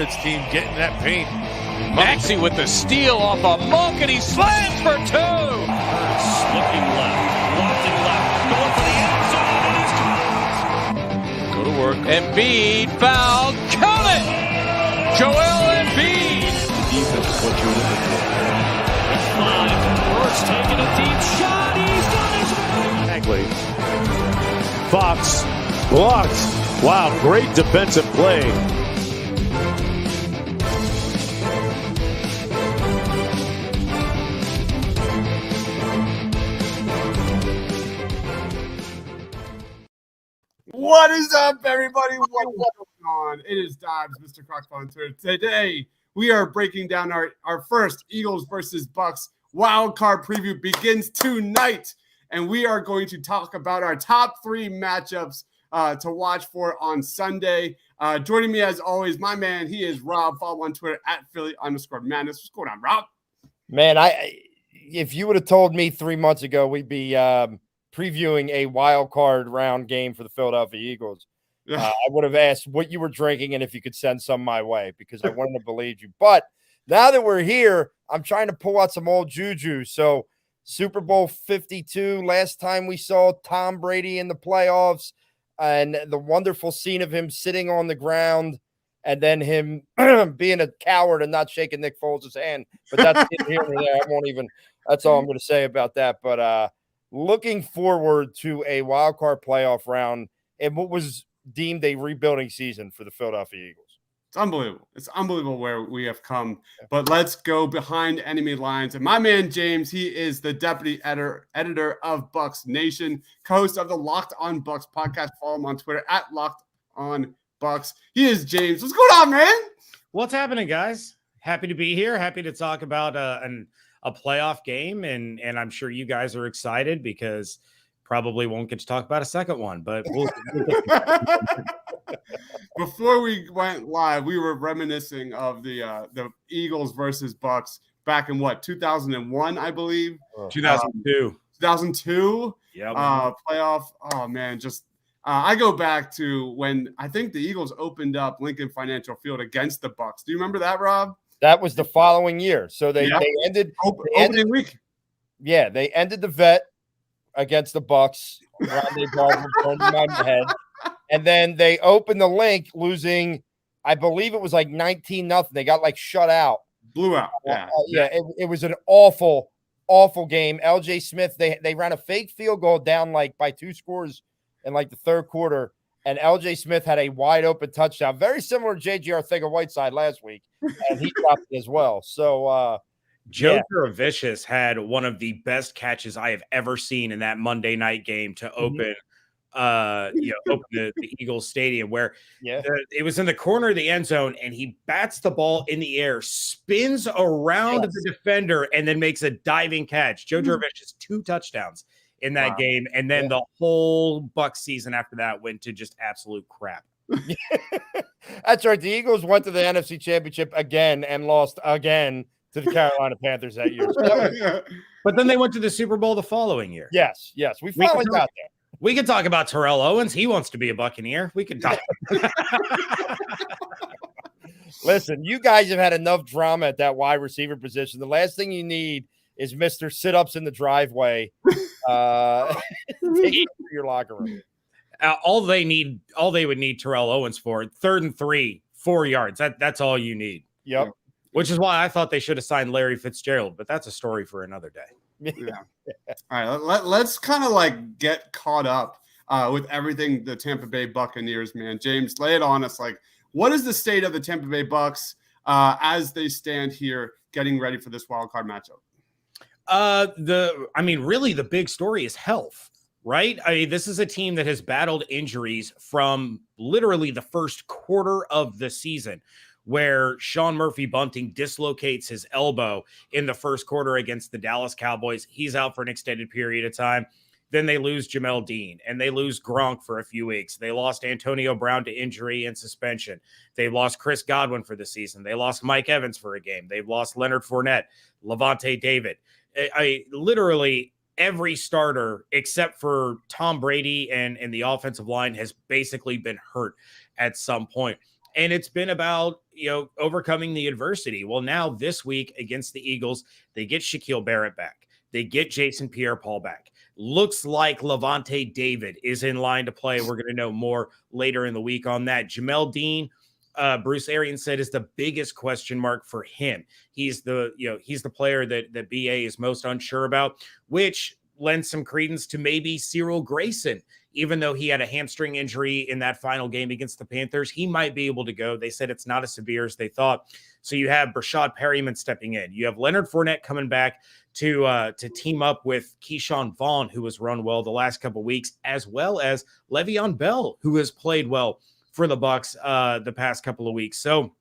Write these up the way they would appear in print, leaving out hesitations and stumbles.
Its team getting that paint. Maxey with the steal off a Monk, and he slams for two. Hurts looking left, lofting left, going for the end zone, and he's caught. Go to work. Embiid fouled. Count it. Joel Embiid. Defense is what you're looking for. With 5, Hurts taking a deep shot. He's done his Bagley. Fox blocked. Wow, great defensive play. What is up, everybody? What's going on? It is Dobbs, Mr. Crockfall on Twitter. Today, we are breaking down our first Eagles versus Bucks wildcard preview begins tonight. And we are going to talk about our top 3 matchups to watch for on Sunday. Joining me, as always, my man, he is Rob. Follow on Twitter at Philly_Madness. What's going on, Rob? Man, if you would have told me 3 months ago we'd be previewing a wild card round game for the Philadelphia Eagles, I would have asked what you were drinking and if you could send some my way, because I wouldn't have believed you. But now that we're here, I'm trying to pull out some old juju. So Super Bowl 52, last time we saw Tom Brady in the playoffs, and the wonderful scene of him sitting on the ground and then him being a coward and not shaking Nick Foles' hand. But that's here or there. That's all I'm going to say about that. But looking forward to a wild card playoff round and what was deemed a rebuilding season for the Philadelphia Eagles. It's unbelievable. It's unbelievable where we have come. But let's go behind enemy lines. And my man, James, he is the deputy editor of Bucks Nation, host of the Locked On Bucks podcast. Follow him on Twitter at Locked On Bucks. He is James. What's going on, man? What's happening, guys? Happy to be here. Happy to talk about a playoff game. And I'm sure you guys are excited because probably won't get to talk about a second one. But we'll Before we went live, we were reminiscing of the Eagles versus Bucks back in 2001, I believe. 2002. 2002. Yeah. Playoff. Oh man, I go back to when I think the Eagles opened up Lincoln Financial Field against the Bucks. Do you remember that, Rob? That was the following year. So they ended opening week. Yeah, they ended the vet against the Bucks. Rodney Barber turned my head. And then they opened the link, losing, I believe it was like 19-0. They got shut out. Blew out. Yeah. It was an awful, awful game. LJ Smith, they ran a fake field goal down by 2 scores in the third quarter. And LJ Smith had a wide open touchdown, very similar to JJ Arcega-Whiteside last week. And he dropped it as well. So, Joe Jurevicius had one of the best catches I have ever seen in that Monday night game to open open the Eagles stadium, where it was in the corner of the end zone, and he bats the ball in the air, spins around the defender, and then makes a diving catch. Joe Jurevicius 2 touchdowns in that game, and then the whole Bucs season after that went to just absolute crap. That's right. The Eagles went to the NFC Championship again and lost again to the Carolina Panthers that year. But then they went to the Super Bowl the following year. Yes. We finally got there. We could talk about Terrell Owens. He wants to be a Buccaneer. We could talk. Listen, you guys have had enough drama at that wide receiver position. The last thing you need is Mr. Sit-Ups in the driveway. Take your locker room. All they would need Terrell Owens for 3rd and 3, 4 yards. That's all you need. Yep. Which is why I thought they should have signed Larry Fitzgerald, but that's a story for another day. Yeah. All right. Let's kind of get caught up with everything the Tampa Bay Buccaneers, man. James, lay it on us. What is the state of the Tampa Bay Bucks as they stand here getting ready for this wild card matchup? Really the big story is health, right? This is a team that has battled injuries from literally the first quarter of the season, where Sean Murphy Bunting dislocates his elbow in the first quarter against the Dallas Cowboys. He's out for an extended period of time. Then they lose Jamel Dean, and they lose Gronk for a few weeks. They lost Antonio Brown to injury and suspension. They lost Chris Godwin for the season. They lost Mike Evans for a game. They've lost Leonard Fournette, Levante David. Literally every starter except for Tom Brady and the offensive line has basically been hurt at some point. And it's been about, overcoming the adversity. Well, now this week against the Eagles, they get Shaquille Barrett back. They get Jason Pierre-Paul back. Looks like Levante David is in line to play. We're going to know more later in the week on that. Jamel Dean, Bruce Arians said, is the biggest question mark for him. He's the player that BA is most unsure about, which lends some credence to maybe Cyril Grayson. Even though he had a hamstring injury in that final game against the Panthers, he might be able to go. They said it's not as severe as they thought. So you have Brashad Perryman stepping in. You have Leonard Fournette coming back to team up with Keyshawn Vaughn, who has run well the last couple of weeks, as well as Le'Veon Bell, who has played well for the Bucs the past couple of weeks. So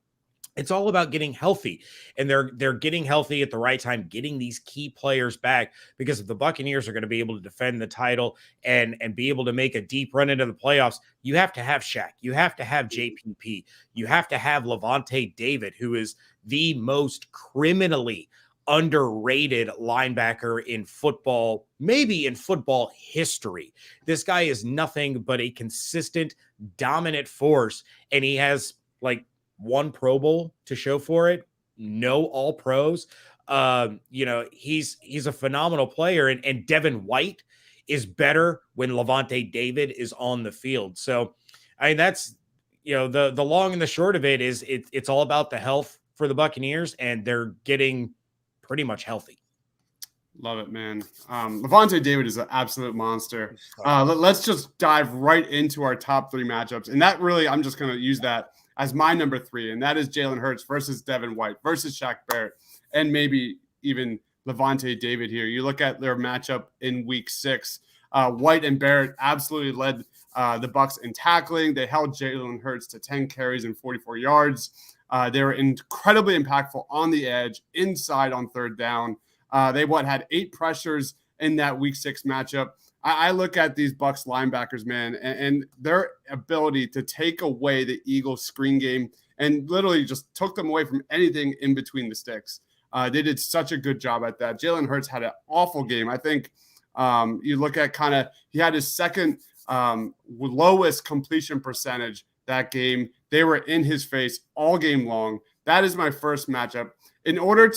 it's all about getting healthy, and they're getting healthy at the right time, getting these key players back, because if the Buccaneers are going to be able to defend the title and be able to make a deep run into the playoffs, you have to have Shaq. You have to have JPP. You have to have Levante David, who is the most criminally underrated linebacker in football, maybe in football history. This guy is nothing but a consistent, dominant force, and he has like one Pro Bowl to show for it, no all pros. He's a phenomenal player, and Devin White is better when Levante David is on the field. So, I mean, that's, the long and the short of it is it's all about the health for the Buccaneers, and they're getting pretty much healthy. Love it, man. Levante David is an absolute monster. Let's just dive right into our top 3 matchups. And that really, I'm just going to use that as my number 3. And that is Jalen Hurts versus Devin White versus Shaq Barrett, and maybe even Levante David here. You look at their matchup in week 6. White and Barrett absolutely led the Bucs in tackling. They held Jalen Hurts to 10 carries and 44 yards. They were incredibly impactful on the edge, inside on third down. They had 8 pressures in that week 6 matchup. I look at these Bucs linebackers, man, and their ability to take away the Eagles screen game and literally just took them away from anything in between the sticks. They did such a good job at that. Jalen Hurts had an awful game. I think you look at he had his second lowest completion percentage that game. They were in his face all game long. That is my first matchup. In order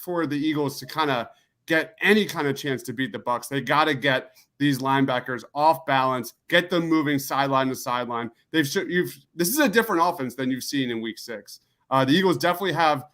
for the Eagles to kind of get any kind of chance to beat the Bucs, they got to get these linebackers off balance, get them moving sideline to sideline. This is a different offense than you've seen in week 6. The Eagles definitely have,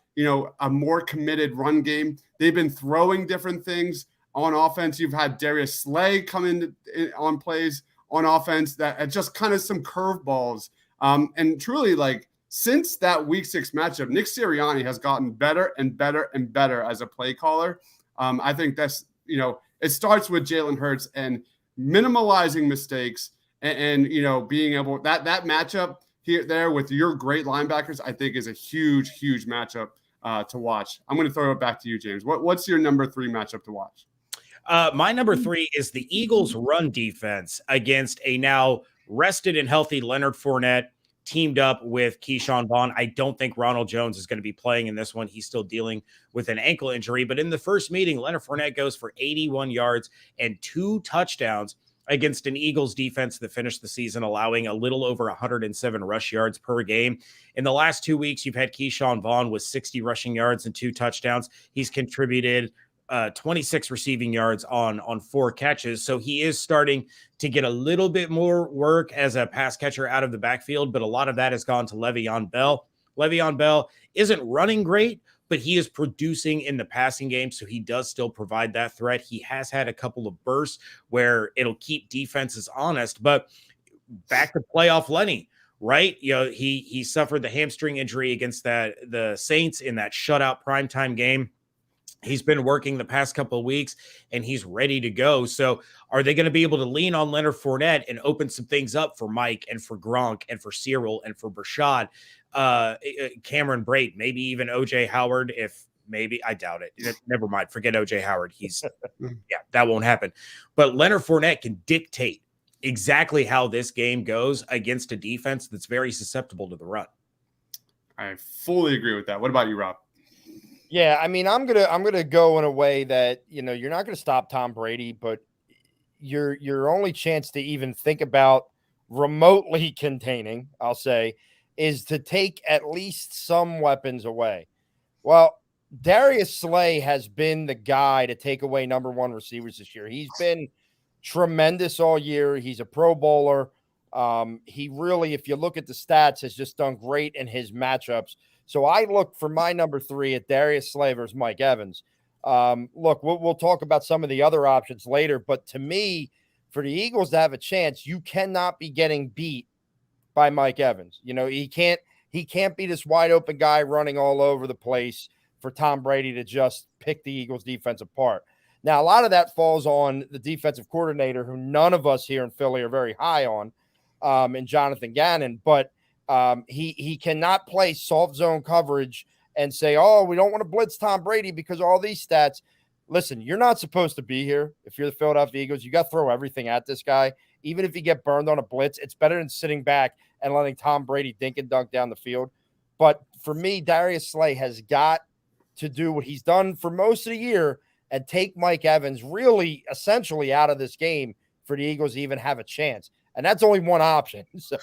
a more committed run game. They've been throwing different things on offense. You've had Darius Slay come in on plays on offense that are just kind of some curveballs. And truly, since that week 6 matchup, Nick Sirianni has gotten better and better and better as a play caller. I think that's, it starts with Jalen Hurts and minimalizing mistakes and being able that matchup there with your great linebackers, I think is a huge, huge matchup to watch. I'm going to throw it back to you, James. What's your number 3 matchup to watch? My number 3 is the Eagles' run defense against a now rested and healthy Leonard Fournette, teamed up with Keyshawn Vaughn. I don't think Ronald Jones is going to be playing in this one. He's still dealing with an ankle injury. But in the first meeting, Leonard Fournette goes for 81 yards and 2 touchdowns against an Eagles defense that finished the season allowing a little over 107 rush yards per game. In the last 2 weeks, you've had Keyshawn Vaughn with 60 rushing yards and 2 touchdowns. He's contributed 26 receiving yards on 4 catches. So he is starting to get a little bit more work as a pass catcher out of the backfield, but a lot of that has gone to Le'Veon Bell. Le'Veon Bell isn't running great, but he is producing in the passing game, so he does still provide that threat. He has had a couple of bursts where it'll keep defenses honest, but back to playoff Lenny, right? He suffered the hamstring injury against the Saints in that shutout primetime game. He's been working the past couple of weeks, and he's ready to go. So are they going to be able to lean on Leonard Fournette and open some things up for Mike and for Gronk and for Cyril and for Brashad, Cameron Brate, maybe even OJ Howard? I doubt it. Never mind. Forget OJ Howard. That won't happen. But Leonard Fournette can dictate exactly how this game goes against a defense that's very susceptible to the run. I fully agree with that. What about you, Rob? Yeah, I mean, I'm gonna go in a way that you're not gonna stop Tom Brady, but your only chance to even think about remotely containing, I'll say, is to take at least some weapons away. Well, Darius Slay has been the guy to take away number one receivers this year. He's been tremendous all year. He's a Pro Bowler. He really, if you look at the stats, has just done great in his matchups. So I look for my number 3 at Darius Slay versus Mike Evans. Look, we'll talk about some of the other options later, but to me, for the Eagles to have a chance, you cannot be getting beat by Mike Evans. You know, he can't be this wide open guy running all over the place for Tom Brady to just pick the Eagles defense apart. Now, a lot of that falls on the defensive coordinator, who none of us here in Philly are very high on, and Jonathan Gannon, but he cannot play soft zone coverage and say, oh, we don't want to blitz Tom Brady because all these stats. Listen, you're not supposed to be here. If you're the Philadelphia Eagles, you got to throw everything at this guy. Even if you get burned on a blitz, it's better than sitting back and letting Tom Brady dink and dunk down the field. But for me, Darius Slay has got to do what he's done for most of the year and take Mike Evans really essentially out of this game for the Eagles to even have a chance. And that's only one option. So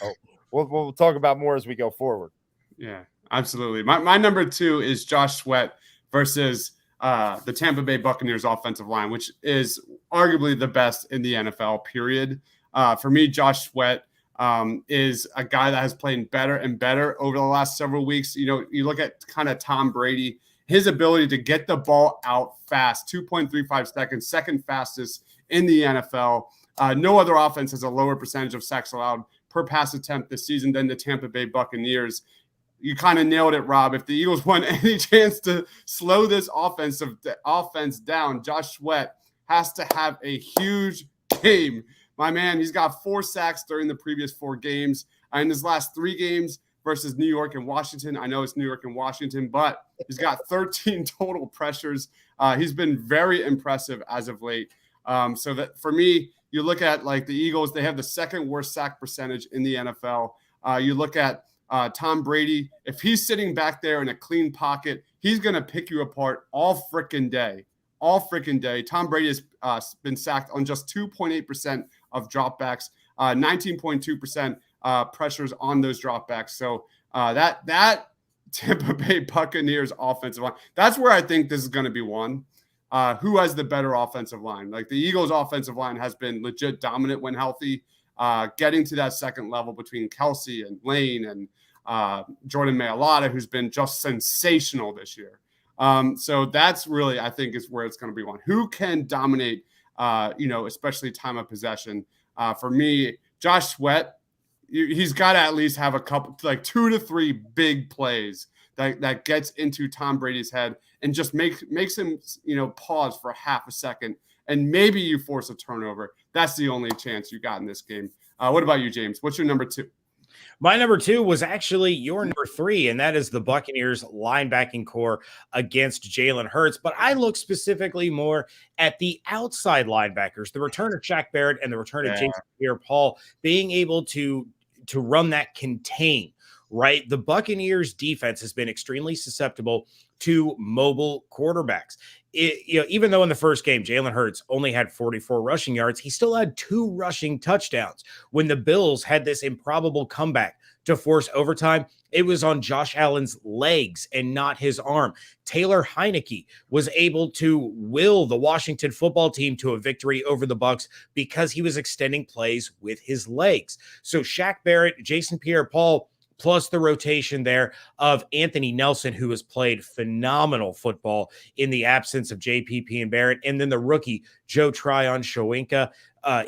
we'll talk about more as we go forward. Yeah, absolutely. My number 2 is Josh Sweat versus the Tampa Bay Buccaneers offensive line, which is arguably the best in the NFL, period. For me, Josh Sweat is a guy that has played better and better over the last several weeks. You know, you look at kind of Tom Brady, his ability to get the ball out fast, 2.35 seconds, second fastest in the NFL. No other offense has a lower percentage of sacks allowed per pass attempt this season than the Tampa Bay Buccaneers. You kind of nailed it, Rob. If the Eagles want any chance to slow this offense down, Josh Sweat has to have a huge game. My man, he's got 4 sacks during the previous 4 games. In his last 3 games versus New York and Washington, I know it's New York and Washington, but he's got 13 total pressures. He's been very impressive as of late. So that for me, you look at like the Eagles, they have the second worst sack percentage in the NFL. You look at Tom Brady, if he's sitting back there in a clean pocket, he's going to pick you apart all freaking day. Tom Brady has been sacked on just 2.8% of dropbacks, 19.2% pressures on those dropbacks. So that Tampa Bay Buccaneers offensive line, that's where I think this is going to be won. Who has the better offensive line? Like the Eagles offensive line has been legit dominant when healthy, getting to that second level between Kelsey and Lane and Jordan Mailata, who's been just sensational this year. So that's really, I think, is where it's going to be won. Who can dominate, especially time of possession? For me, Josh Sweat, he's got to at least have a couple, like 2 to 3 big plays that gets into Tom Brady's head and just makes him, pause for half a second, and maybe you force a turnover. That's the only chance you got in this game. What about you, James? What's your number 2? My number 2 was actually your number 3, and that is the Buccaneers linebacking core against Jalen Hurts. But I look specifically more at the outside linebackers, the return of Shaq Barrett and the return of Jason Pierre-Paul being able to run that contain, right? The Buccaneers defense has been extremely susceptible to mobile quarterbacks. Even though in the first game, Jalen Hurts only had 44 rushing yards, he still had 2 rushing touchdowns. When the Bills had this improbable comeback to force overtime, it was on Josh Allen's legs and not his arm. Taylor Heineke was able to will the Washington football team to a victory over the Bucs because he was extending plays with his legs. So Shaq Barrett, Jason Pierre-Paul, plus the rotation there of Anthony Nelson, who has played phenomenal football in the absence of JPP and Barrett. And then the rookie, Joe Tryon-Shoyinka,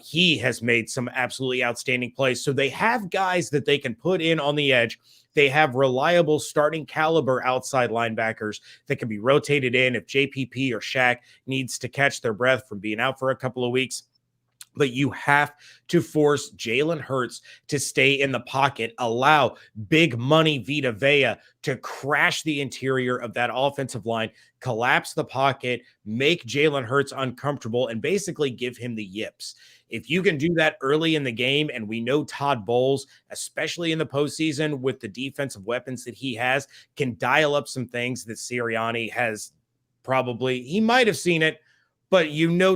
he has made some absolutely outstanding plays. So they have guys that they can put in on the edge. They have reliable starting caliber outside linebackers that can be rotated in if JPP or Shaq needs to catch their breath from being out for a couple of weeks. But you have to force Jalen Hurts to stay in the pocket, allow big money Vita Vea to crash the interior of that offensive line, collapse the pocket, make Jalen Hurts uncomfortable, and basically give him the yips. If you can do that early in the game, and we know Todd Bowles, especially in the postseason with the defensive weapons that he has, can dial up some things that Sirianni has he might have seen it, but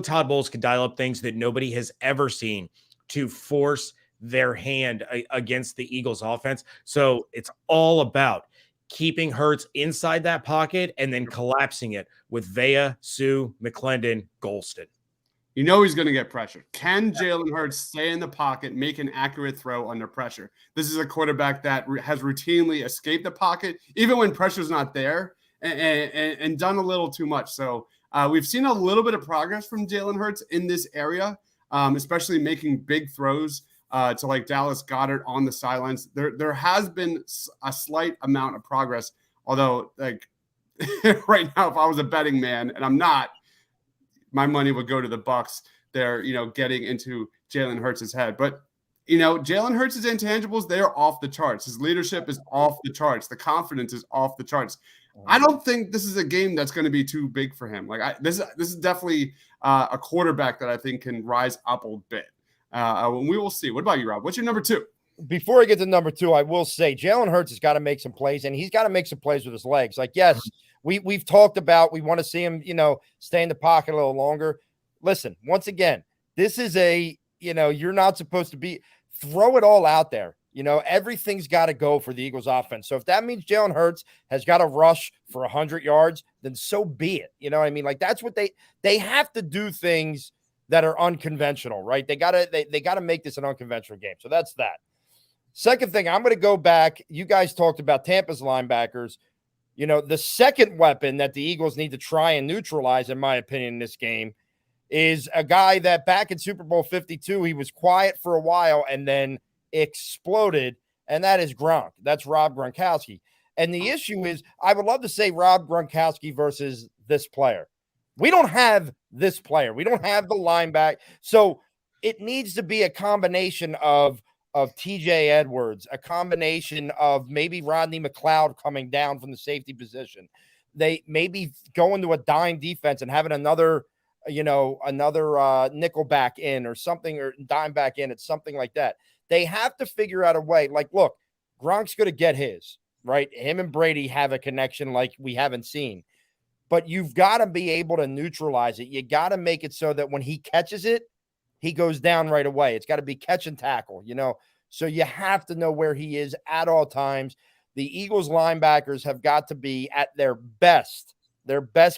Todd Bowles could dial up things that nobody has ever seen to force their hand against the Eagles offense. So it's all about keeping Hurts inside that pocket and then collapsing it with Vea, Sue, McClendon, Golston. You know he's going to get pressure. Can Jalen Hurts stay in the pocket, make an accurate throw under pressure? This is a quarterback that has routinely escaped the pocket, even when pressure's not there, and done a little too much. So we've seen a little bit of progress from Jalen Hurts in this area, especially making big throws to like Dallas Goedert on the sidelines. There has been a slight amount of progress, although like right now, if I was a betting man, and I'm not, my money would go to the Bucs. They're, getting into Jalen Hurts' head. But, Jalen Hurts' intangibles, they are off the charts. His leadership is off the charts. The confidence is off the charts. I don't think this is a game that's going to be too big for him. Like this is definitely a quarterback that I think can rise up a bit. We will see. What about you, Rob? What's your number 2? Before I get to number 2, I will say Jalen Hurts has got to make some plays, and he's got to make some plays with his legs. Like, yes, we've talked about we want to see him, stay in the pocket a little longer. Listen, once again, this is you're not supposed to throw it all out there. Everything's got to go for the Eagles offense. So if that means Jalen Hurts has got to rush for 100 yards, then so be it. You know what I mean? Like that's what they have to do, things that are unconventional, right? They gotta make this an unconventional game. So that's that. Second thing, I'm going to go back. You guys talked about Tampa's linebackers. The second weapon that the Eagles need to try and neutralize, in my opinion, in this game is a guy that back in Super Bowl 52, he was quiet for a while and then exploded, and that is Gronk. That's Rob Gronkowski. And the issue is, I would love to say Rob Gronkowski versus this player. We don't have this player. We don't have the linebacker. So it needs to be a combination of TJ Edwards, a combination of maybe Rodney McLeod coming down from the safety position. They maybe go into a dime defense and having another nickel back in or something, or dime back in. It's something like that. They have to figure out a way. Like, look, Gronk's going to get his, right? Him and Brady have a connection like we haven't seen. But you've got to be able to neutralize it. You got to make it so that when he catches it, he goes down right away. It's got to be catch and tackle, So you have to know where he is at all times. The Eagles linebackers have got to be at their best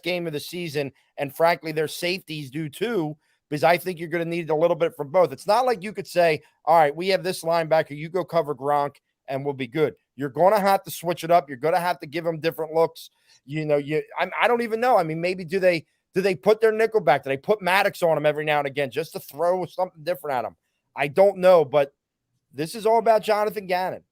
game of the season. And frankly, their safeties do too, because I think you're going to need a little bit from both. It's not like you could say, all right, we have this linebacker, you go cover Gronk and we'll be good. You're going to have to switch it up. You're going to have to give him different looks. I don't even know. I mean, maybe do they put their nickel back? Do they put Maddox on him every now and again just to throw something different at him? I don't know, but this is all about Jonathan Gannon,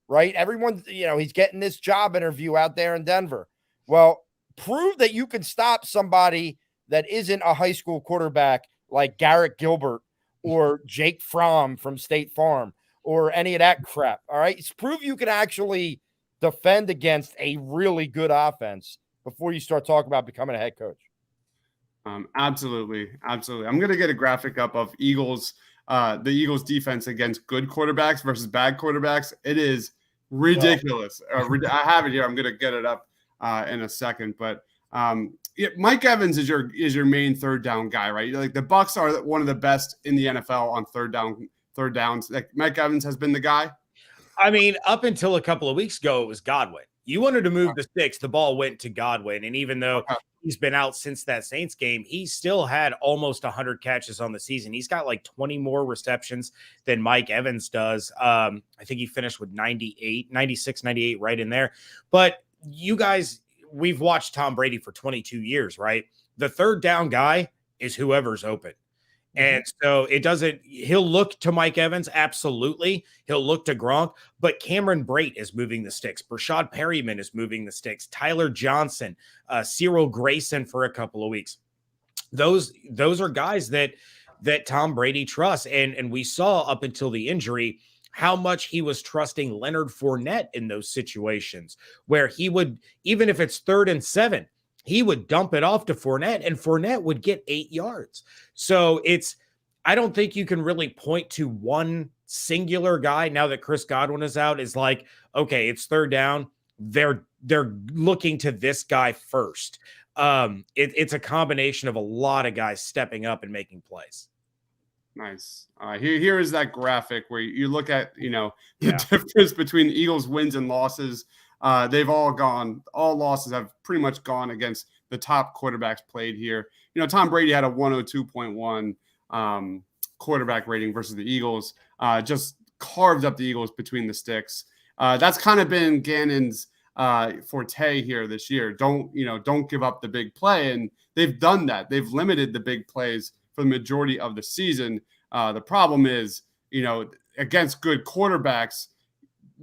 right? Everyone, he's getting this job interview out there in Denver. Well, prove that you can stop somebody that isn't a high school quarterback like Garrett Gilbert or Jake Fromm from State Farm or any of that crap. All right. Prove you can actually defend against a really good offense before you start talking about becoming a head coach. Absolutely. I'm going to get a graphic up of the Eagles defense against good quarterbacks versus bad quarterbacks. It is ridiculous. I have it here. I'm going to get it up in a second, but Mike Evans is your main third down guy, right? Like the Bucs are one of the best in the NFL on third downs. Like Mike Evans has been the guy. I mean, up until a couple of weeks ago, it was Godwin. You wanted to move the sticks, the ball went to Godwin. And even though he's been out since that Saints game, he still had almost 100 catches on the season. He's got like 20 more receptions than Mike Evans does. I think he finished with 96, 98 right in there. But you guys, we've watched Tom Brady for 22 years, right? The third down guy is whoever's open. And so he'll look to Mike Evans. Absolutely. He'll look to Gronk, but Cameron Brate is moving the sticks. Brashad Perryman is moving the sticks. Tyler Johnson, Cyril Grayson for a couple of weeks. Those are guys that Tom Brady trusts. And we saw up until the injury how much he was trusting Leonard Fournette in those situations where he would, even if it's 3rd and 7, he would dump it off to Fournette and Fournette would get 8 yards. So I don't think you can really point to one singular guy now that Chris Godwin is out is like, okay, it's third down. They're looking to this guy first. It's a combination of a lot of guys stepping up and making plays. Nice. Here is that graphic where you look at, the Yeah. difference between the Eagles' wins and losses. All losses have pretty much gone against the top quarterbacks played here. Tom Brady had a 102.1 quarterback rating versus the Eagles, just carved up the Eagles between the sticks. That's kind of been Gannon's forte here this year. Don't give up the big play. And they've done that. They've limited the big plays for the majority of the season. The problem is, against good quarterbacks,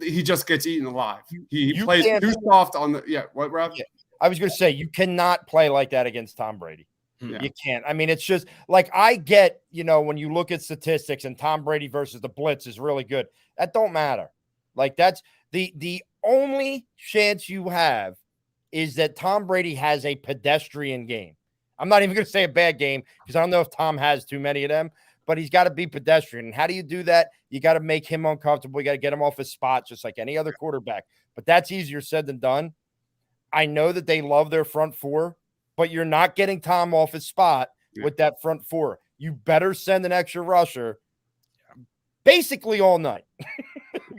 he just gets eaten alive. He plays too soft on the what, Rob? Yeah. I was going to say, you cannot play like that against Tom Brady. Yeah. You can't. I mean, it's just like, I get, when you look at statistics and Tom Brady versus the blitz is really good. That don't matter. Like, that's the only chance you have is that Tom Brady has a pedestrian game. I'm not even going to say a bad game because I don't know if Tom has too many of them, but he's got to be pedestrian. And how do you do that? You got to make him uncomfortable. You got to get him off his spot, just like any other quarterback. But that's easier said than done. I know that they love their front four, but you're not getting Tom off his spot with that front four. You better send an extra rusher basically all night.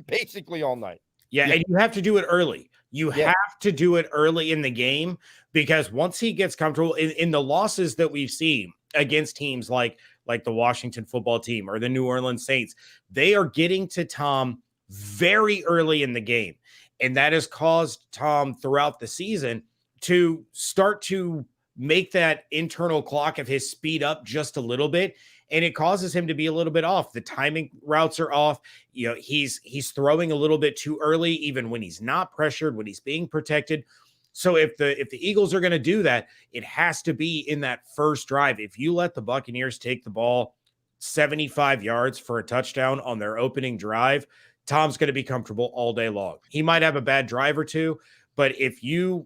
Basically all night. Yeah, and you have to do it early. You have to do it early in the game because once he gets comfortable in the losses that we've seen against teams like the Washington football team or the New Orleans Saints, they are getting to Tom very early in the game. And that has caused Tom throughout the season to start to make that internal clock of his speed up just a little bit. And it causes him to be a little bit off. The timing routes are off. He's throwing a little bit too early, even when he's not pressured, when he's being protected. So if the Eagles are going to do that, it has to be in that first drive. If you let the Buccaneers take the ball 75 yards for a touchdown on their opening drive, Tom's going to be comfortable all day long. He might have a bad drive or two, but if you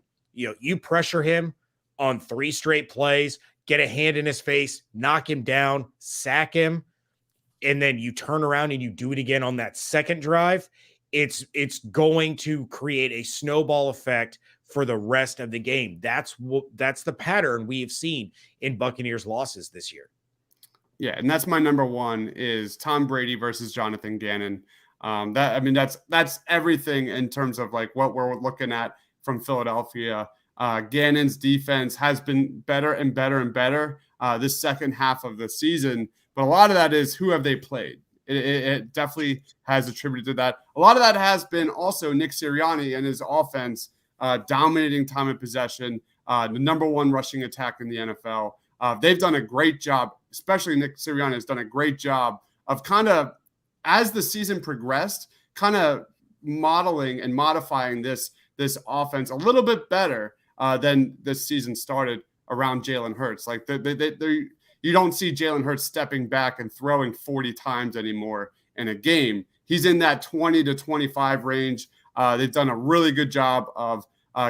pressure him on 3 straight plays, get a hand in his face, knock him down, sack him, and then you turn around and you do it again on that second drive, it's going to create a snowball effect for the rest of the game. That's the pattern we have seen in Buccaneers losses this year. Yeah, and that's my number one is Tom Brady versus Jonathan Gannon. That's everything in terms of like what we're looking at from Philadelphia. Gannon's defense has been better and better and better this second half of the season, but a lot of that is who have they played. It definitely has attributed to that. A lot of that has been also Nick Sirianni and his offense dominating time of possession, the number one rushing attack in the NFL. They've done a great job, especially Nick Sirianni has done a great job of kind of, as the season progressed, kind of modeling and modifying this offense a little bit better than this season started around Jalen Hurts. Like you don't see Jalen Hurts stepping back and throwing 40 times anymore in a game. He's in that 20 to 25 range. They've done a really good job of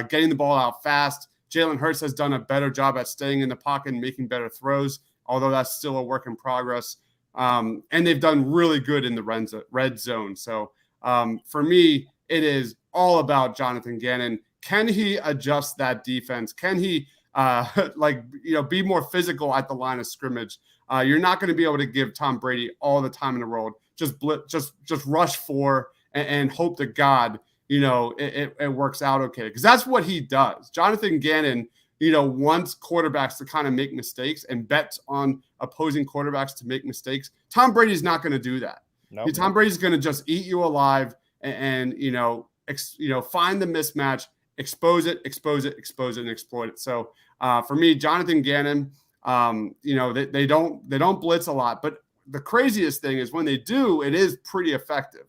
getting the ball out fast. Jalen Hurts has done a better job at staying in the pocket and making better throws, although that's still a work in progress. And they've done really good in the red zone. So for me, it is all about Jonathan Gannon. Can he adjust that defense? Can he be more physical at the line of scrimmage? You're not going to be able to give Tom Brady all the time in the world. Just rush for and hope to God, it works out okay. Because that's what he does. Jonathan Gannon, wants quarterbacks to kind of make mistakes and bets on opposing quarterbacks to make mistakes. Tom Brady's not going to do that. Nope. Tom Brady's going to just eat you alive and find the mismatch, expose it, and exploit it. So for me, Jonathan Gannon, they don't blitz a lot, but the craziest thing is when they do, it is pretty effective.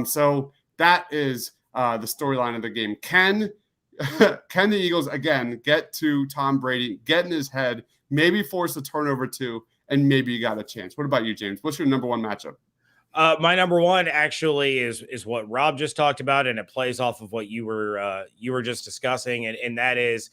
So that is the storyline of the game. Can the Eagles again get to Tom Brady, get in his head, maybe force a turnover too, and maybe you got a chance? What about you, James? What's your number one matchup? My number one actually is what Rob just talked about, and it plays off of what you were just discussing, and that is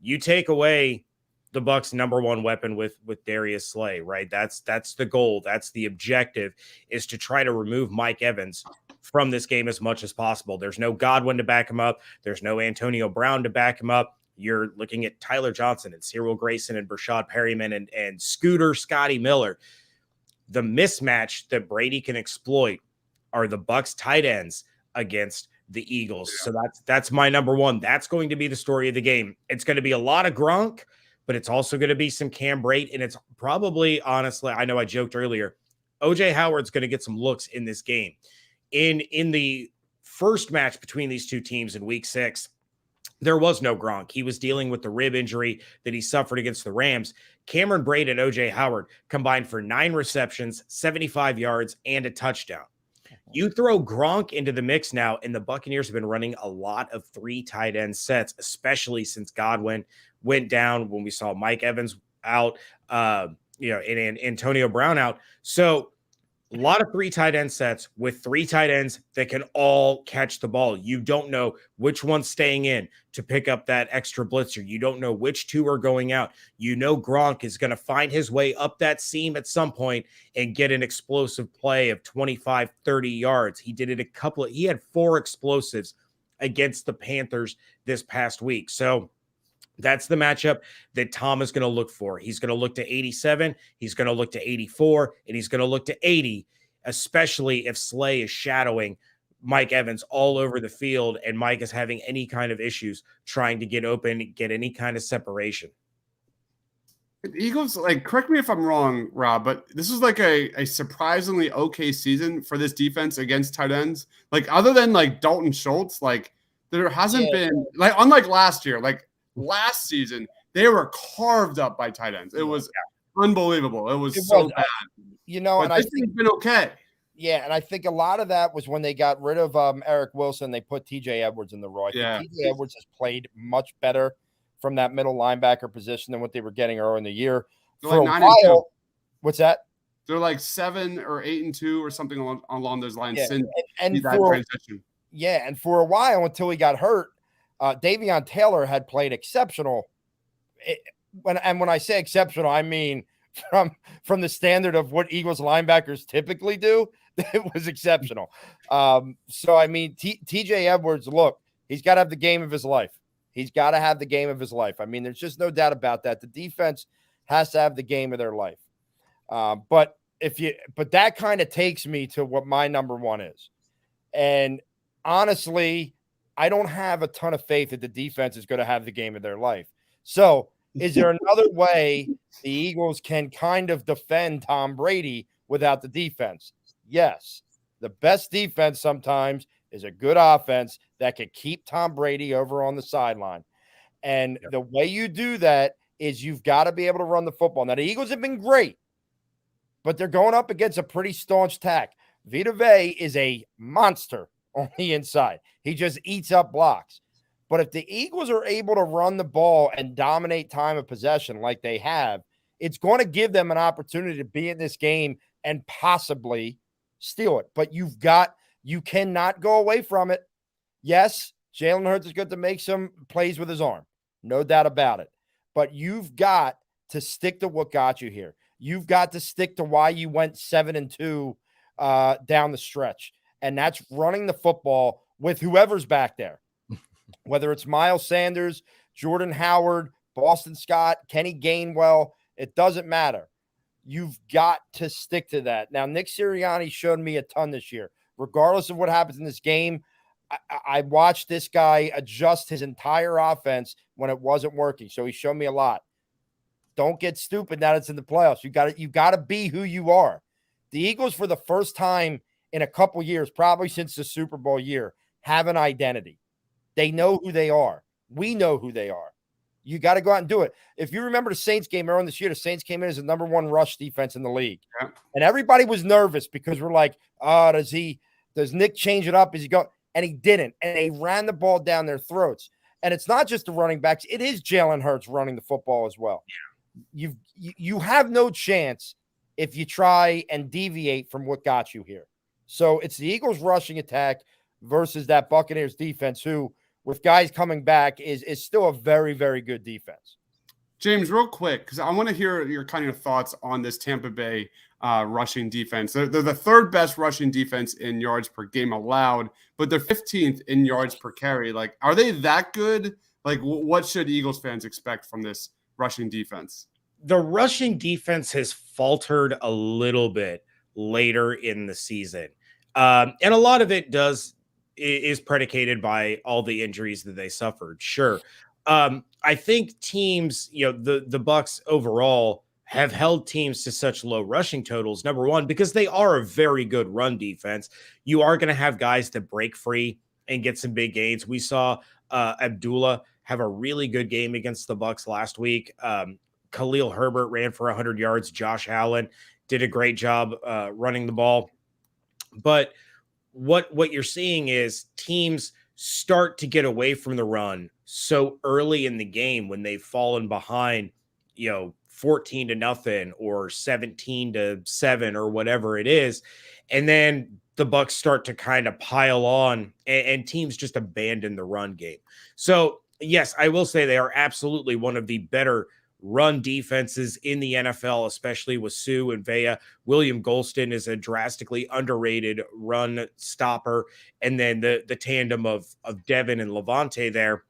you take away the Bucs' number one weapon with Darius Slay, right? That's the goal. That's the objective, is to try to remove Mike Evans from this game as much as possible. There's no Godwin to back him up. There's no Antonio Brown to back him up. You're looking at Tyler Johnson and Cyril Grayson and Brashad Perryman and Scooter Scotty Miller. The mismatch that Brady can exploit are the Bucs tight ends against the Eagles. So that's my number one. That's going to be the story of the game. It's going to be a lot of Gronk, but it's also going to be some Cam Brate, and it's probably, honestly, I know I joked earlier, OJ Howard's going to get some looks in this game. In the first match between these two teams in week 6, there was no Gronk. He was dealing with the rib injury that he suffered against the Rams. Cameron Brate and OJ Howard combined for 9 receptions, 75 yards, and a touchdown. You throw Gronk into the mix now, and the Buccaneers have been running a lot of 3 tight end sets, especially since Godwin went down, when we saw Mike Evans out, and Antonio Brown out. So a lot of 3 tight end sets with 3 tight ends that can all catch the ball. You don't know which one's staying in to pick up that extra blitzer. You don't know which 2 are going out. You know Gronk is going to find his way up that seam at some point and get an explosive play of 25, 30 yards. He did it he had 4 explosives against the Panthers this past week. So that's the matchup that Tom is going to look for. He's going to look to 87, he's going to look to 84, and he's going to look to 80, especially if Slay is shadowing Mike Evans all over the field and Mike is having any kind of issues trying to get open, get any kind of separation. The Eagles, correct me if I'm wrong, Rob, but this is a surprisingly okay season for this defense against tight ends. Other than Dalton Schultz, there hasn't been, unlike last year, last season, they were carved up by tight ends. It was unbelievable. It was so bad. But I think it's been okay. Yeah, and I think a lot of that was when they got rid of Eric Wilson, they put TJ Edwards in the role. I think TJ Edwards has played much better from that middle linebacker position than what they were getting early in the year. For a while, what's that? They're 7 or 8-2 or something along those lines since and that transition. Yeah, and for a while until he got hurt, Davion Taylor had played exceptional. When I say exceptional, I mean from the standard of what Eagles linebackers typically do, it was exceptional. So, I mean, TJ Edwards, look, he's got to have the game of his life. He's got to have the game of his life. I mean, there's just no doubt about that. The defense has to have the game of their life. But that kind of takes me to what my number one is. And honestly, I don't have a ton of faith that the defense is going to have the game of their life. So is there another way the Eagles can kind of defend Tom Brady without the defense? Yes. The best defense sometimes is a good offense that can keep Tom Brady over on the sideline. And the way you do that is you've got to be able to run the football. Now, the Eagles have been great, but they're going up against a pretty staunch tack. Vita Vea is a monster on the inside. He just eats up blocks. But if the Eagles are able to run the ball and dominate time of possession like they have, it's going to give them an opportunity to be in this game and possibly steal it. But you cannot go away from it. Yes, Jalen Hurts is good to make some plays with his arm. No doubt about it. But you've got to stick to what got you here. You've got to stick to why you went 7-2 down the stretch. And that's running the football with whoever's back there, whether it's Miles Sanders, Jordan Howard, Boston Scott, Kenny Gainwell. It doesn't matter. You've got to stick to that. Now, Nick Sirianni showed me a ton this year. Regardless of what happens in this game, I watched this guy adjust his entire offense when it wasn't working. So he showed me a lot. Don't get stupid now that it's in the playoffs. You got to be who you are. The Eagles, for the first time in a couple years, probably since the Super Bowl year, have an identity. They know who they are. We know who they are. You got to go out and do it. If you remember the Saints game earlier this year, the Saints came in as the number 1 rush defense in the league. Yeah. And everybody was nervous because we're like, does Nick change it up? Is he going? And he didn't. And they ran the ball down their throats. And it's not just the running backs. It is Jalen Hurts running the football as well. Yeah. You have no chance if you try and deviate from what got you here. So it's the Eagles rushing attack versus that Buccaneers defense, who, with guys coming back, is still a very, very good defense. James, real quick, because I want to hear your kind of thoughts on this Tampa Bay rushing defense. They're the 3rd best rushing defense in yards per game allowed, but they're 15th in yards per carry. Are they that good? What should Eagles fans expect from this rushing defense? the rushing defense has faltered a little bit later in the season. And a lot of it is predicated by all the injuries that they suffered. Sure. I think teams, the Bucs overall have held teams to such low rushing totals. Number one, because they are a very good run defense. You are going to have guys that break free and get some big gains. We saw Abdullah have a really good game against the Bucs last week. Khalil Herbert ran for 100 yards. Josh Allen did a great job running the ball. But what you're seeing is teams start to get away from the run so early in the game when they've fallen behind, 14-0 or 17-7 or whatever it is. And then the Bucs start to kind of pile on and teams just abandon the run game. So yes, I will say they are absolutely one of the better run defenses in the NFL, especially with Sue and Vea. William Golston is a drastically underrated run stopper. And then the tandem of Devin and Levante there.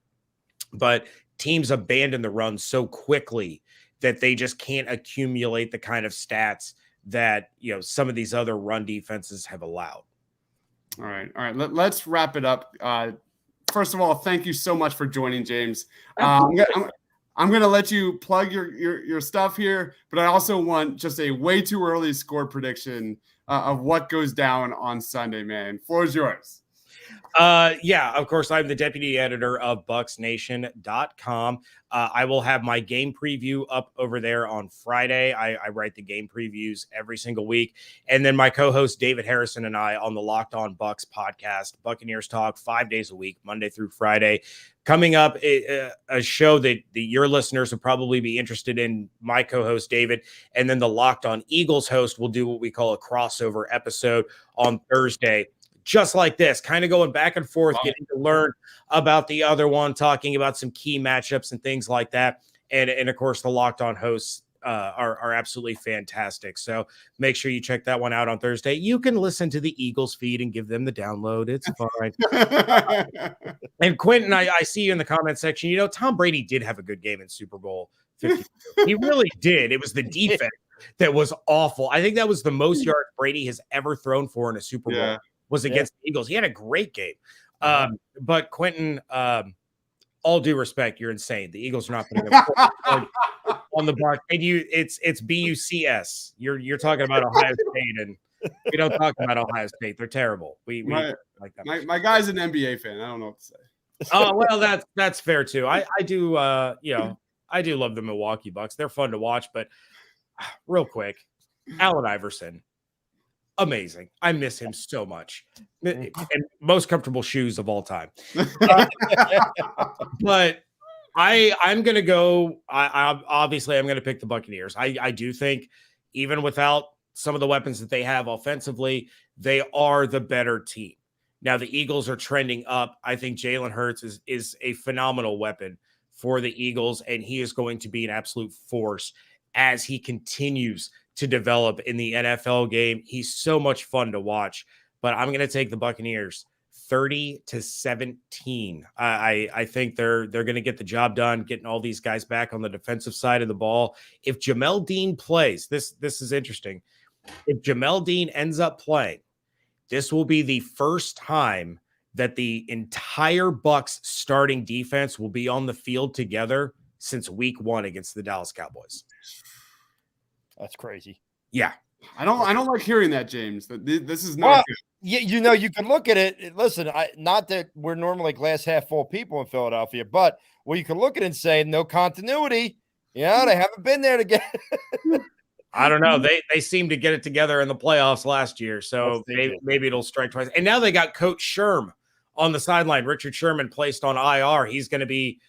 But teams abandon the run so quickly that they just can't accumulate the kind of stats that, some of these other run defenses have allowed. All right. Let's wrap it up. First of all, thank you so much for joining, James. I'm going to let you plug your stuff here, but I also want just a way too early score prediction of what goes down on Sunday, man. Floor is yours. Yeah, of course, I'm the deputy editor of BucsNation.com. I will have my game preview up over there on Friday. I write the game previews every single week. And then my co-host David Harrison and I on the Locked On Bucs podcast, Buccaneers Talk, 5 days a week, Monday through Friday. Coming up, a show that your listeners will probably be interested in, my co-host David, and then the Locked On Eagles host will do what we call a crossover episode on Thursday. Just like this, kind of going back and forth, getting to learn about the other one, talking about some key matchups and things like that. And of course, the Locked On hosts are absolutely fantastic. So make sure you check that one out on Thursday. You can listen to the Eagles feed and give them the download. It's fine. And Quentin, I see you in the comment section. Tom Brady did have a good game in Super Bowl 52. He really did. It was the defense that was awful. I think that was the most yards Brady has ever thrown for in a Super Bowl. Yeah. Was against the Eagles. He had a great game. But Quentin, all due respect, you're insane. The Eagles are not putting on the Bucs. And it's BUCS. You're talking about Ohio State, and we don't talk about Ohio State. They're terrible. We like that. My guy's an NBA fan. I don't know what to say. Oh, well, that's fair too. I do I do love the Milwaukee Bucks. They're fun to watch, but real quick, Allen Iverson. Amazing. I miss him so much. And most comfortable shoes of all time. But I'm going to go. Obviously, I'm going to pick the Buccaneers. I do think even without some of the weapons that they have offensively, they are the better team. Now, the Eagles are trending up. I think Jalen Hurts is a phenomenal weapon for the Eagles, and he is going to be an absolute force as he continues to develop in the NFL game. He's so much fun to watch, but I'm going to take the Buccaneers 30-17. I think they're going to get the job done, getting all these guys back on the defensive side of the ball. If Jamel Dean plays, this is interesting. If Jamel Dean ends up playing, this will be the first time that the entire Bucs starting defense will be on the field together since week 1 against the Dallas Cowboys. That's crazy. Yeah. I don't like hearing that, James. This is not good. Yeah, you can look at it. Listen, not that we're normally glass half full people in Philadelphia, but you can look at it and say no continuity. Yeah, they haven't been there together. I don't know. They seem to get it together in the playoffs last year, so maybe it'll strike twice. And now they got Coach Sherm on the sideline. Richard Sherman placed on IR. He's going to be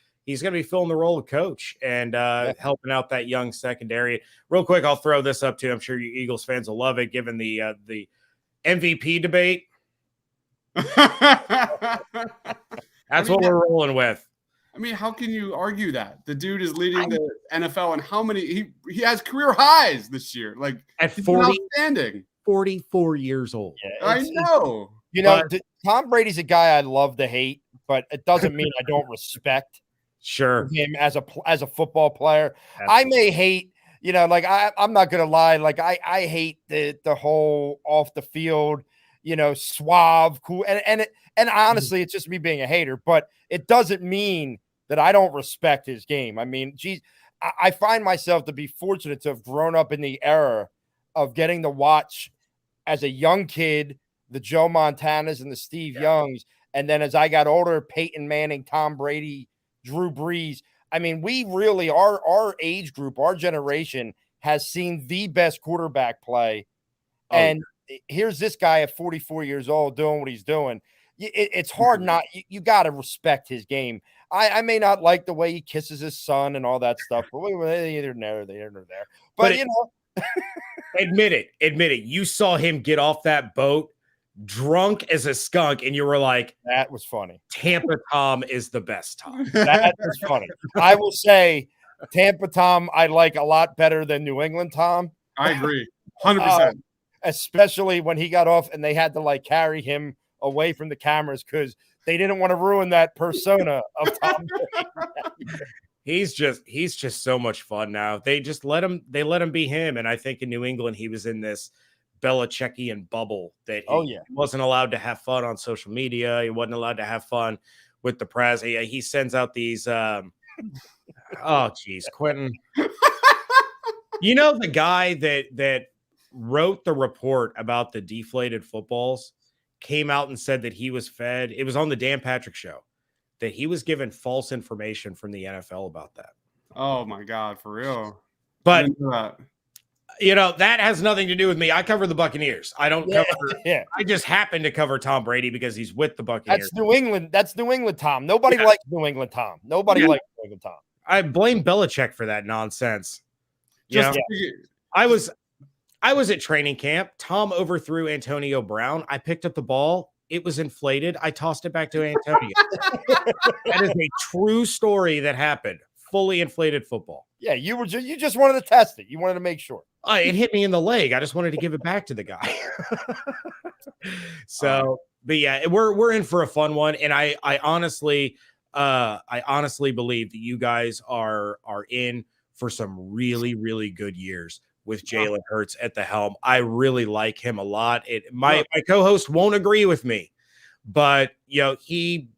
filling the role of coach and helping out that young secondary. Real quick, I'll throw this up too. I'm sure you Eagles fans will love it, given the MVP debate. That's what we're rolling with. I mean, how can you argue that? The dude is leading the NFL, and how many he has career highs this year. Like at 40, outstanding. 44 years old. Yeah, I know. Tom Brady's a guy I love to hate, but it doesn't mean I don't respect him as a football player. Absolutely. I may hate, like I'm not gonna lie, like I hate the whole off the field, suave, cool, and honestly, it's just me being a hater, but it doesn't mean that I don't respect his game. I mean, geez, I find myself to be fortunate to have grown up in the era of getting to watch as a young kid the Joe Montanas and the Steve Youngs, and then as I got older, Peyton Manning, Tom Brady, Drew Brees. I mean, we really, our age group, our generation has seen the best quarterback play. And here's this guy at 44 years old doing what he's doing. It's hard not, you got to respect his game. I may not like the way he kisses his son and all that stuff, but either there. But admit it. You saw him get off that boat drunk as a skunk, and you were like, that was funny. Tampa Tom is the best Tom. That was funny. I will say Tampa Tom I like a lot better than New England Tom. I agree. 100%. Especially when he got off and they had to carry him away from the cameras because they didn't want to ruin that persona of Tom. He's just so much fun now. They just let him be him. And I think in New England, he was in this Belichickian bubble that he wasn't allowed to have fun on social media. He wasn't allowed to have fun with the press. He sends out these oh geez, Quentin. The guy that wrote the report about the deflated footballs came out and said that he was fed. It was on the Dan Patrick show that he was given false information from the NFL about that. Oh my God, for real. But that has nothing to do with me. I cover the Buccaneers. I don't cover. Yeah. I just happen to cover Tom Brady because he's with the Buccaneers. That's New England Tom. Nobody likes New England Tom. Nobody likes New England Tom. I blame Belichick for that nonsense. I was at training camp. Tom overthrew Antonio Brown. I picked up the ball. It was inflated. I tossed it back to Antonio. That is a true story that happened. Fully inflated football. Yeah, you just wanted to test it. You wanted to make sure. It hit me in the leg. I just wanted to give it back to the guy. But yeah, we're in for a fun one, and I honestly believe that you guys are in for some really, really good years with Jalen Hurts at the helm. I really like him a lot. My co-host won't agree with me, but he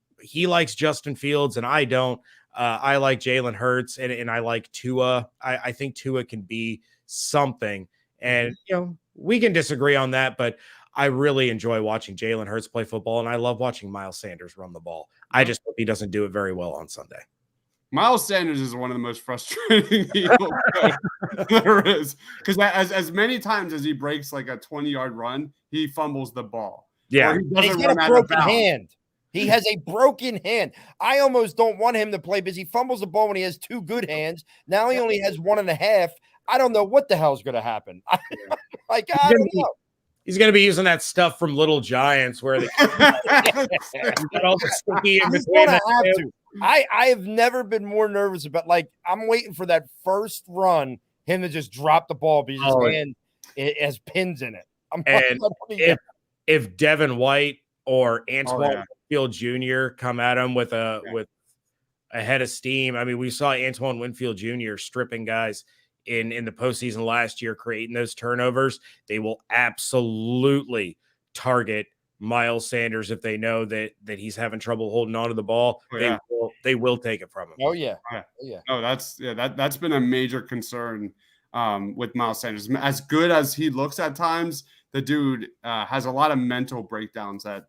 likes Justin Fields and I don't. I like Jalen Hurts and I like Tua. I think Tua can be something, and we can disagree on that, but I really enjoy watching Jalen Hurts play football, and I love watching Miles Sanders run the ball. I just hope he doesn't do it very well on Sunday. Miles Sanders is one of the most frustrating Eagles there is, because as many times as he breaks like a 20-yard run, he fumbles the ball. Yeah, he's got a broken hand. He has a broken hand. I almost don't want him to play because he fumbles the ball when he has two good hands. Now he only has 1.5. I don't know what the hell's going to happen. I don't know. He's going to be using that stuff from Little Giants where they got all the sticky in between. I have never been more nervous about, I'm waiting for that first run, him to just drop the ball because his hand has pins in it. If Devin White or Antoine Winfield Jr. come at him with a head of steam. I mean, we saw Antoine Winfield Jr. stripping guys in the postseason last year, creating those turnovers. They will absolutely target Miles Sanders if they know that he's having trouble holding on to the ball. They will take it from him. Oh yeah. Oh, that's been a major concern with Miles Sanders. As good as he looks at times, the dude has a lot of mental breakdowns that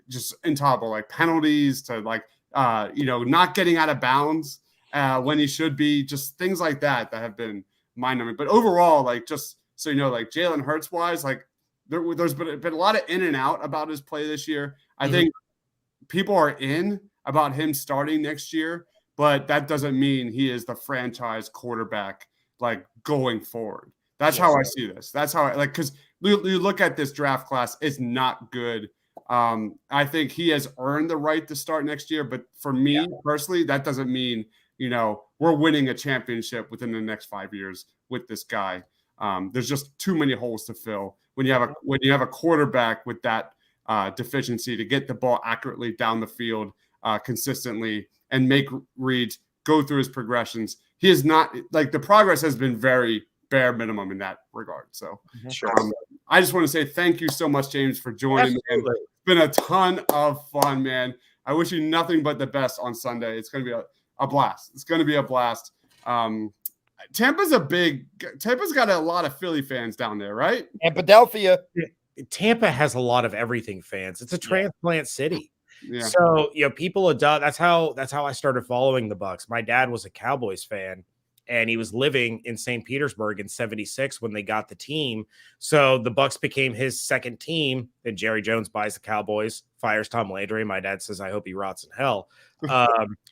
just intolerable, like penalties to not getting out of bounds when he should be, just things like that have been mind-numbing. But overall, just so Jalen Hurts wise, there's been a lot of in and out about his play this year. I think people are in about him starting next year, but that doesn't mean he is the franchise quarterback going forward. That's how I see this. That's how because you look at this draft class, it's not good. I think he has earned the right to start next year, but for me personally, that doesn't mean we're winning a championship within the next 5 years with this guy. There's just too many holes to fill when you have a quarterback with that deficiency to get the ball accurately down the field consistently and make reads go through his progressions. He is not like the progress has been very bare minimum in that regard. So I just want to say thank you so much, James, for joining me. It's been a ton of fun, man. I wish you nothing but the best on Sunday. It's going to be a blast. It's going to be a blast. Tampa's got a lot of Philly fans down there, right? And Philadelphia. Tampa has a lot of everything fans. It's a transplant city. Yeah. So, people adopt. That's how I started following the Bucs. My dad was a Cowboys fan, and he was living in St. Petersburg in '76 when they got the team. So the Bucs became his second team. And Jerry Jones buys the Cowboys, fires Tom Landry. My dad says, "I hope he rots in hell."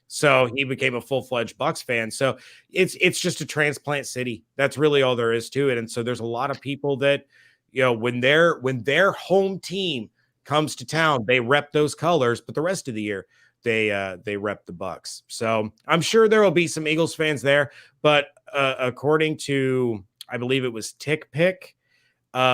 So he became a full-fledged Bucs fan. So it's just a transplant city. That's really all there is to it. And so there's a lot of people that, when their home team comes to town, they rep those colors, but the rest of the year they rep the Bucs. So I'm sure there will be some Eagles fans there, but according to, I believe it was Tick Pick,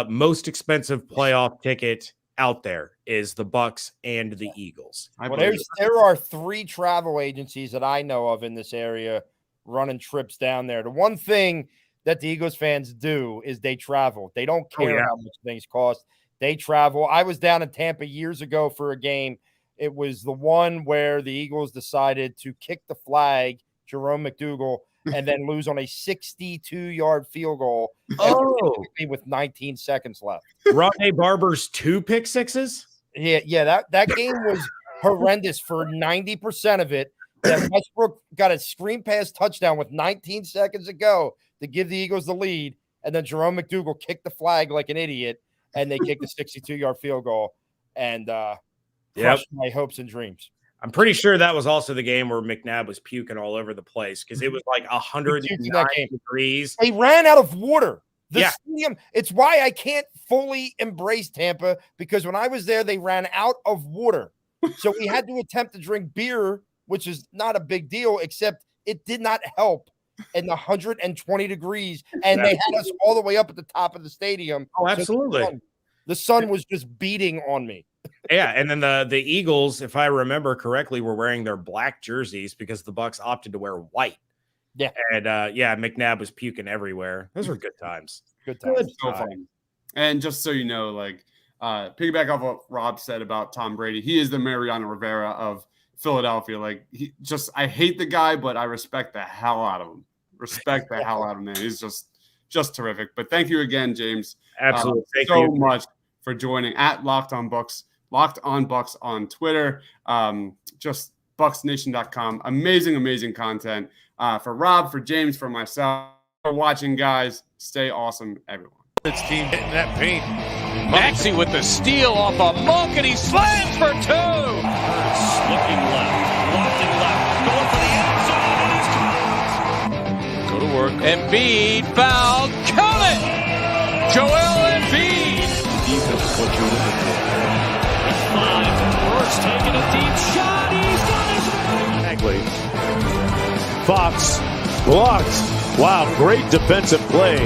most expensive playoff ticket out there is the Bucs and the Eagles. Well, there are 3 travel agencies that I know of in this area running trips down there. The one thing that the Eagles fans do is they travel. They don't care how much things cost. They travel. I was down in Tampa years ago for a game. It was the one where the Eagles decided to kick the flag, Jerome McDougal, and then lose on a 62-yard field goal with 19 seconds left. Rodney Barber's 2 pick sixes? Yeah, that game was horrendous for 90% of it. That Westbrook got a screen pass touchdown with 19 seconds to go to give the Eagles the lead, and then Jerome McDougal kicked the flag like an idiot, and they kicked a 62-yard field goal and crushed my hopes and dreams. I'm pretty sure that was also the game where McNabb was puking all over the place because it was like 109 degrees. They ran out of water. The stadium, it's why I can't fully embrace Tampa, because when I was there, they ran out of water. So we had to attempt to drink beer, which is not a big deal, except it did not help in the 120 degrees. And they had us all the way up at the top of the stadium. Oh, absolutely. So the sun was just beating on me. Yeah, and then the Eagles, if I remember correctly, were wearing their black jerseys because the Bucs opted to wear white. Yeah. And McNabb was puking everywhere. Those were good times. Good times. So fun. And just so you know, like piggyback off what Rob said about Tom Brady, he is the Mariano Rivera of Philadelphia. Like I hate the guy, but I respect the hell out of him. Man. He's just terrific. But thank you again, James. Absolutely. Thank you so much for joining at Locked On Bucs on Twitter. Just BucsNation.com. Amazing content. For Rob, for James, for myself, for watching, guys. Stay awesome, everyone. This team getting that paint. Maxey with the steal off a Monk, and he slams for 2. Looking left, lofting left, going for the end zone, and he's Go to work. Embiid fouled. Count it! Joel Embiid. Defense is what you're looking for. with 5. Burks taking a deep shot. He's done his Fox blocked. Wow, great defensive play.